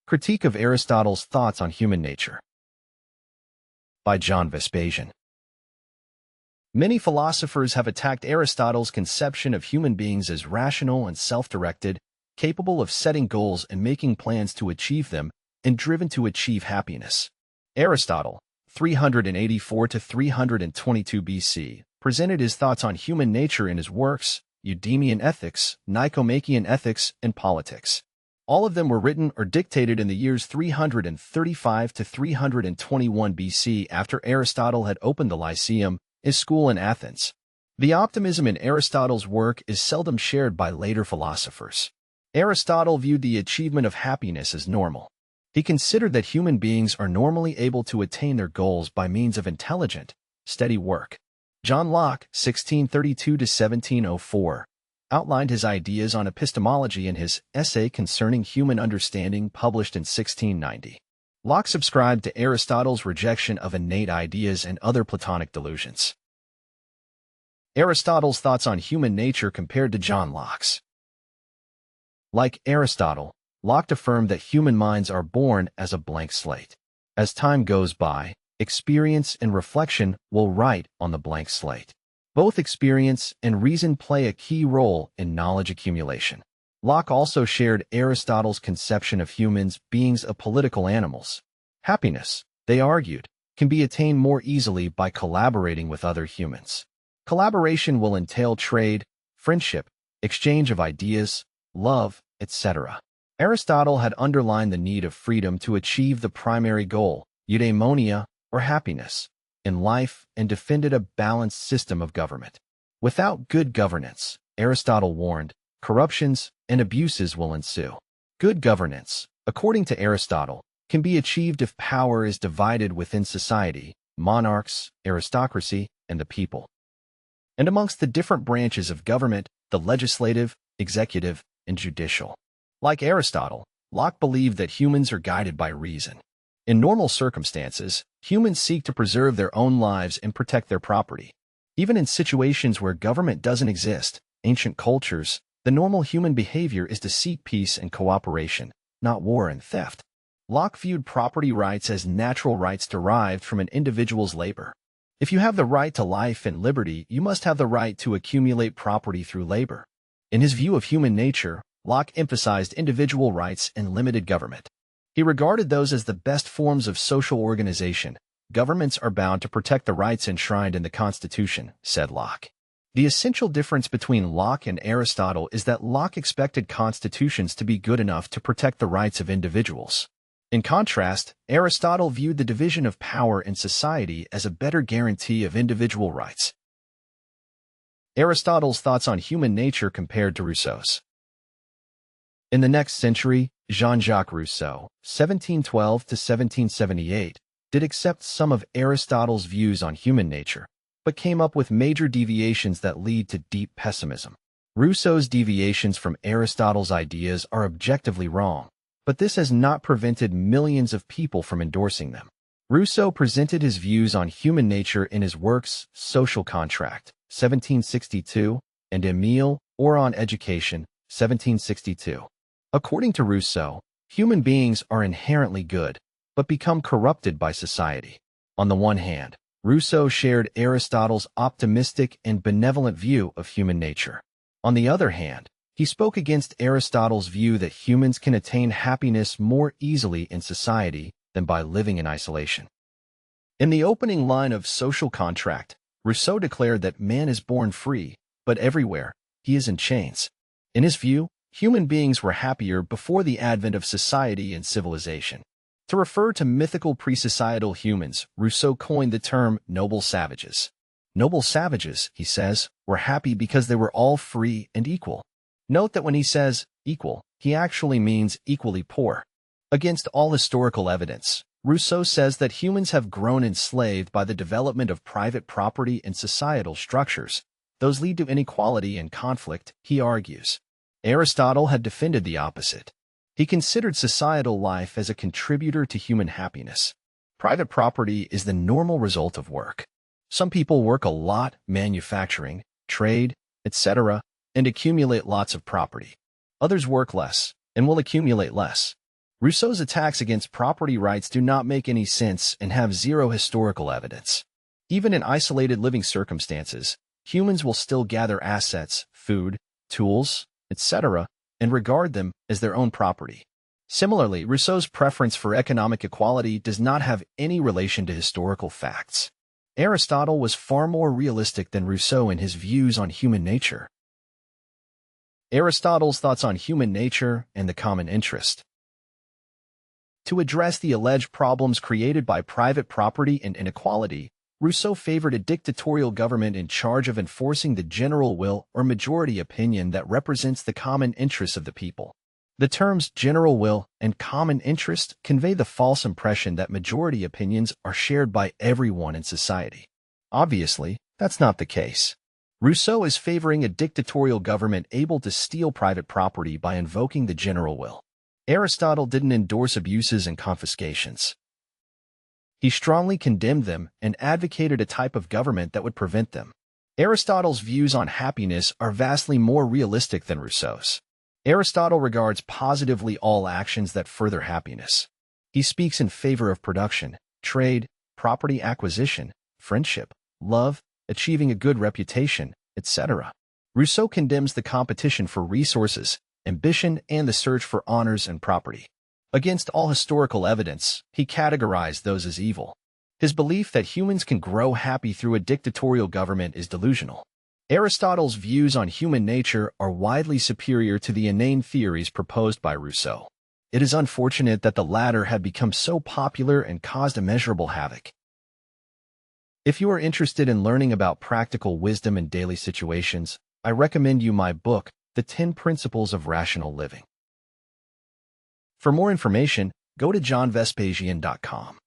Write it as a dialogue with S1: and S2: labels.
S1: Critique of Aristotle's Thoughts on Human Nature by John Vespasian. Many philosophers have attacked Aristotle's conception of human beings as rational and self-directed, capable of setting goals and making plans to achieve them, and driven to achieve happiness. Aristotle, 384 to 322 BC, presented his thoughts on human nature in his works, Eudemian Ethics, Nicomachean Ethics, and Politics. All of them were written or dictated in the years 335 to 321 BC after Aristotle had opened the Lyceum, his school in Athens. The optimism in Aristotle's work is seldom shared by later philosophers. Aristotle viewed the achievement of happiness as normal. He considered that human beings are normally able to attain their goals by means of intelligent, steady work. John Locke, 1632 to 1704, outlined his ideas on epistemology in his Essay Concerning Human Understanding published in 1690. Locke subscribed to Aristotle's rejection of innate ideas and other Platonic delusions. Aristotle's thoughts on human nature compared to John Locke's. Like Aristotle, Locke affirmed that human minds are born as a blank slate. As time goes by, experience and reflection will write on the blank slate. Both experience and reason play a key role in knowledge accumulation. Locke also shared Aristotle's conception of humans beings as political animals. Happiness, they argued, can be attained more easily by collaborating with other humans. Collaboration will entail trade, friendship, exchange of ideas, love, etc. Aristotle had underlined the need of freedom to achieve the primary goal, eudaimonia, or happiness, in life, and defended a balanced system of government. Without good governance, Aristotle warned, corruptions and abuses will ensue. Good governance, according to Aristotle, can be achieved if power is divided within society, monarchs, aristocracy, and the people, and amongst the different branches of government, the legislative, executive, and judicial. Like Aristotle, Locke believed that humans are guided by reason. In normal circumstances, humans seek to preserve their own lives and protect their property. Even in situations where government doesn't exist, ancient cultures, the normal human behavior is to seek peace and cooperation, not war and theft. Locke viewed property rights as natural rights derived from an individual's labor. If you have the right to life and liberty, you must have the right to accumulate property through labor. In his view of human nature, Locke emphasized individual rights and limited government. He regarded those as the best forms of social organization. Governments are bound to protect the rights enshrined in the Constitution, said Locke. The essential difference between Locke and Aristotle is that Locke expected constitutions to be good enough to protect the rights of individuals. In contrast, Aristotle viewed the division of power in society as a better guarantee of individual rights. Aristotle's thoughts on human nature compared to Rousseau's. In the next century, Jean-Jacques Rousseau, 1712 to 1778, did accept some of Aristotle's views on human nature, but came up with major deviations that lead to deep pessimism. Rousseau's deviations from Aristotle's ideas are objectively wrong, but this has not prevented millions of people from endorsing them. Rousseau presented his views on human nature in his works Social Contract, 1762, and Emile, or on Education, 1762. According to Rousseau, human beings are inherently good, but become corrupted by society. On the one hand, Rousseau shared Aristotle's optimistic and benevolent view of human nature. On the other hand, he spoke against Aristotle's view that humans can attain happiness more easily in society than by living in isolation. In the opening line of Social Contract, Rousseau declared that man is born free, but everywhere, he is in chains. In his view, human beings were happier before the advent of society and civilization. To refer to mythical pre-societal humans, Rousseau coined the term noble savages. Noble savages, he says, were happy because they were all free and equal. Note that when he says equal, he actually means equally poor. Against all historical evidence, Rousseau says that humans have grown enslaved by the development of private property and societal structures. Those lead to inequality and conflict, he argues. Aristotle had defended the opposite. He considered societal life as a contributor to human happiness. Private property is the normal result of work. Some people work a lot, manufacturing, trade, etc., and accumulate lots of property. Others work less and will accumulate less. Rousseau's attacks against property rights do not make any sense and have zero historical evidence. Even in isolated living circumstances, humans will still gather assets, food, tools, etc., and regard them as their own property. Similarly, Rousseau's preference for economic equality does not have any relation to historical facts. Aristotle was far more realistic than Rousseau in his views on human nature. Aristotle's thoughts on human nature and the common interest. To address the alleged problems created by private property and inequality, Rousseau favored a dictatorial government in charge of enforcing the general will or majority opinion that represents the common interests of the people. The terms general will and common interest convey the false impression that majority opinions are shared by everyone in society. Obviously, that's not the case. Rousseau is favoring a dictatorial government able to steal private property by invoking the general will. Aristotle didn't endorse abuses and confiscations. He strongly condemned them and advocated a type of government that would prevent them. Aristotle's views on happiness are vastly more realistic than Rousseau's. Aristotle regards positively all actions that further happiness. He speaks in favor of production, trade, property acquisition, friendship, love, achieving a good reputation, etc. Rousseau condemns the competition for resources, ambition, and the search for honors and property. Against all historical evidence, he categorized those as evil. His belief that humans can grow happy through a dictatorial government is delusional. Aristotle's views on human nature are widely superior to the inane theories proposed by Rousseau. It is unfortunate that the latter had become so popular and caused immeasurable havoc. If you are interested in learning about practical wisdom in daily situations, I recommend you my book, The 10 Principles of Rational Living. For more information, go to johnvespasian.com.